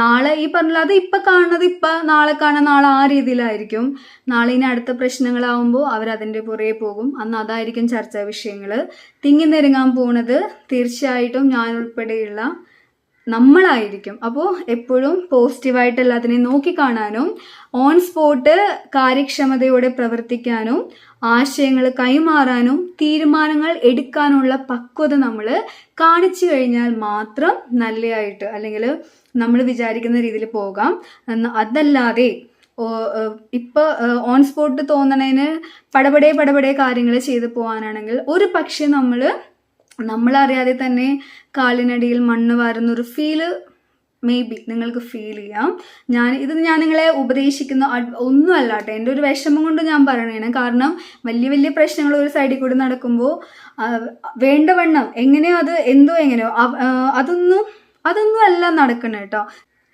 നാളെ ഈ പറഞ്ഞ അത് ഇപ്പൊ കാണുന്നത് ഇപ്പൊ, നാളെ കാണാൻ നാളെ ആ രീതിയിലായിരിക്കും. നാളെ ഇനി അടുത്ത പ്രശ്നങ്ങളാവുമ്പോൾ അവരതിൻ്റെ പുറകെ പോകും. അന്ന് അതായിരിക്കും ചർച്ചാ വിഷയങ്ങൾ. തിങ്ങി നെരുങ്ങാൻ പോണത് തീർച്ചയായിട്ടും ഞാൻ ഉൾപ്പെടെയുള്ള നമ്മളായിരിക്കും. അപ്പോൾ എപ്പോഴും പോസിറ്റീവായിട്ട് എല്ലാത്തിനെയും നോക്കിക്കാണാനും ഓൺ സ്പോട്ട് കാര്യക്ഷമതയോടെ പ്രവർത്തിക്കാനും ആശയങ്ങൾ കൈമാറാനും തീരുമാനങ്ങൾ എടുക്കാനുള്ള പക്വത നമ്മൾ കാണിച്ചു കഴിഞ്ഞാൽ മാത്രം നല്ലതായിട്ട്, അല്ലെങ്കിൽ നമ്മൾ വിചാരിക്കുന്ന രീതിയിൽ പോകാം. അതല്ലാതെ ഇപ്പൊ ഓൺ സ്പോട്ട് തോന്നണതിന് പടപടേ കാര്യങ്ങൾ ചെയ്തു പോകാനാണെങ്കിൽ ഒരു പക്ഷെ നമ്മളറിയാതെ തന്നെ കാലിനടിയിൽ മണ്ണ് വാരുന്നൊരു ഫീല് മേ ബി നിങ്ങൾക്ക് ഫീൽ ചെയ്യാം. ഞാൻ നിങ്ങളെ ഉപദേശിക്കുന്ന ഒന്നുമല്ല കേട്ടോ, എൻ്റെ ഒരു വിഷമം കൊണ്ട് ഞാൻ പറയണേണ്. കാരണം വലിയ വലിയ പ്രശ്നങ്ങൾ ഒരു സൈഡിൽ കൂടി നടക്കുമ്പോൾ വേണ്ടവണ്ണം എങ്ങനെയോ അതൊന്നും അല്ല നടക്കണം കേട്ടോ.